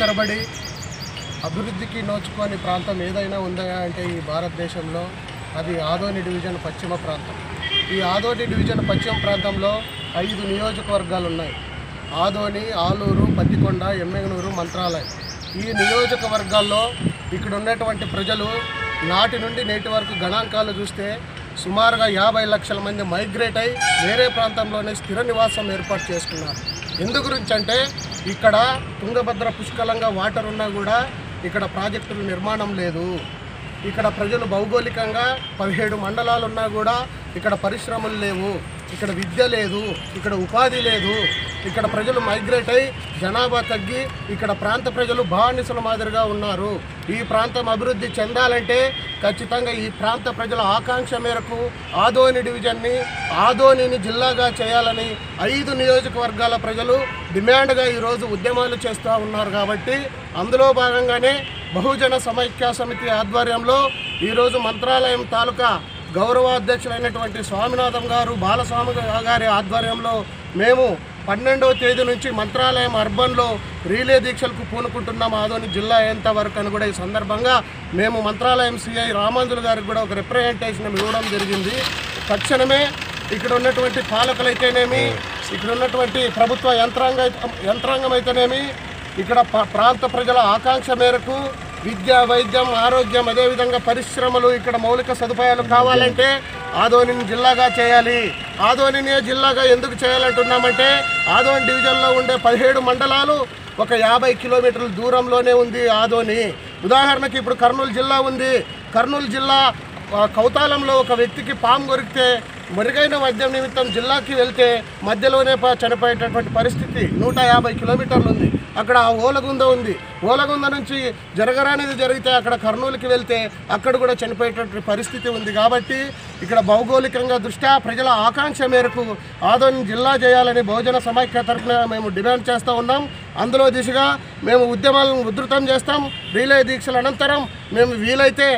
తరబడి అభివృద్ధికి నోచుకోని ప్రాంతం ఏదైనా ఉందా అంటే ఈ భారతదేశంలో అది ఆదోని డివిజన్ పశ్చిమ ప్రాంతం. ఈ ఆదోని డివిజన్ పశ్చిమ ప్రాంతంలో 5 నియోజకవర్గాలు ఉన్నాయి. ఆదోని, ఆలూరు, పత్తికొండ, ఎమ్మెగనూరు, మంత్రాలయం. ఈ నియోజకవర్గాల్లో ఇక్కడ ఉన్నటువంటి ప్రజలు నాటి నుండి నేటి వరకు గణాంకాలు చూస్తే సుమారుగా 50 లక్షల మంది మైగ్రేట్ అయి వేరే ప్రాంతంలోనే స్థిర నివాసం ఏర్పాటు చేసుకున్నారు. ఎందు గురించి అంటే ఇక్కడ తుంగభద్ర పుష్కలంగా వాటర్ ఉన్నా కూడా ఇక్కడ ప్రాజెక్టుల నిర్మాణం లేదు. ఇక్కడ ప్రజలు భౌగోళికంగా 17 మండలాలు ఉన్నా కూడా ఇక్కడ పరిశ్రమలు లేవు, ఇక్కడ విద్య లేదు, ఇక్కడ ఉపాధి లేదు. ఇక్కడ ప్రజలు మైగ్రేట్ అయి జనాభా తగ్గి ఇక్కడ ప్రాంత ప్రజలు బానిసల మాదిరిగా ఉన్నారు. ఈ ప్రాంతం అభివృద్ధి చెందాలంటే ఖచ్చితంగా ఈ ప్రాంత ప్రజల ఆకాంక్ష మేరకు ఆదోని డివిజన్ని ఆదోనిని జిల్లాగా చేయాలని 5 నియోజకవర్గాల ప్రజలు డిమాండ్గా ఈరోజు ఉద్యమాలు చేస్తూ ఉన్నారు. కాబట్టి అందులో భాగంగానే బహుజన సమైక్య సమితి ఆధ్వర్యంలో ఈరోజు మంత్రాలయం తాలూకా గౌరవాధ్యక్షులైనటువంటి స్వామినాథం గారు, బాలస్వామి గారి ఆధ్వర్యంలో మేము 12వ తేదీ నుంచి మంత్రాలయం అర్బన్లో రీలే దీక్షలకు పూనుకుంటున్నాం. ఆదోని జిల్లా అయ్యేంత వరకు అని కూడా ఈ సందర్భంగా మేము మంత్రాలయం సిఐ రామాంజులు గారికి కూడా ఒక రిప్రజెంటేషన్ ఇవ్వడం జరిగింది. తక్షణమే ఇక్కడ ఉన్నటువంటి పాలకులైతేనేమి, ఇక్కడ ఉన్నటువంటి ప్రభుత్వ యంత్రాంగం అయితేనేమి, ఇక్కడ ప్రాంత ప్రజల ఆకాంక్ష మేరకు విద్య, వైద్యం, ఆరోగ్యం, అదేవిధంగా పరిశ్రమలు, ఇక్కడ మౌలిక సదుపాయాలు కావాలంటే ఆదోనిని జిల్లాగా చేయాలి. ఆదోనిని జిల్లాగా ఎందుకు చేయాలంటున్నామంటే ఆదోని డివిజన్లో ఉండే 17 మండలాలు ఒక 50 కిలోమీటర్ల దూరంలోనే ఉంది ఆదోని. ఉదాహరణకి ఇప్పుడు కర్నూలు జిల్లా ఉంది. కర్నూలు జిల్లా కౌతాలంలో ఒక వ్యక్తికి పాము కొరికితే మెరుగైన వైద్యం నిమిత్తం జిల్లాకి వెళ్తే మధ్యలోనే చనిపోయేటటువంటి పరిస్థితి. 150 కిలోమీటర్లు ఉంది. అక్కడ ఓలగుంద ఉంది. ఓలగుంద నుంచి జరగరానిది జరిగితే అక్కడ కర్నూలుకి వెళ్తే అక్కడ కూడా చనిపోయేటటువంటి పరిస్థితి ఉంది. కాబట్టి ఇక్కడ భౌగోళికంగా దృష్ట్యా ప్రజల ఆకాంక్ష మేరకు ఆదోని జిల్లా చేయాలని బహుజన సమైక్య తరఫున మేము డిమాండ్ చేస్తూ ఉన్నాం. అందులో దిశగా మేము ఉద్యమాలను ఉధృతం చేస్తాం. రీలే దీక్షల అనంతరం మేము వీలైతే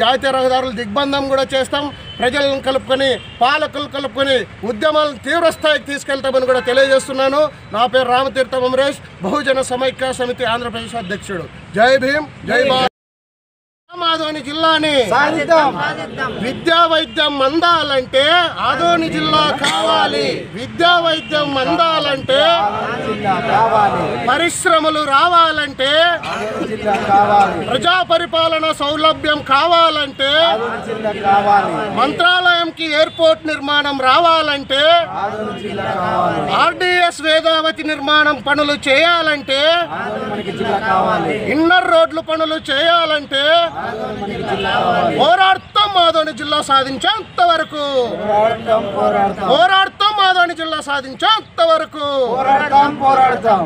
జాతీయ రహదారుల దిగ్బంధం కూడా చేస్తాం. ప్రజలను కలుపుకొని, పాలకులు కలుపుకొని ఉద్యమాలను తీవ్రస్థాయికి తీసుకెళ్తామని కూడా తెలియజేస్తున్నాను. నా పేరు రామతీర్థం అమరేష్, బహుజన సమైక్య సమితి ఆంధ్రప్రదేశ్ అధ్యక్షుడు. జై భీమ్, జై భారత్. ఆదోని జిల్లాని విద్యా వైద్యం అందాలంటే ఆదోని జిల్లా కావాలి. విద్యా వైద్యం అందాలంటే, పరిశ్రమలు రావాలంటే, ప్రజా పరిపాలన సౌలభ్యం కావాలంటే, మంత్రాలయంకి ఎయిర్పోర్ట్ నిర్మాణం రావాలంటే, ఆర్డీఎస్ వేదావతి నిర్మాణం పనులు చేయాలంటే, ఇన్నర్ రోడ్లు పనులు చేయాలంటే పోరాడతాం. ఆదోని జిల్లా సాధించేంత వరకు పోరాడతాం. ఆదోని జిల్లా సాధించేంత వరకు పోరాడతాం.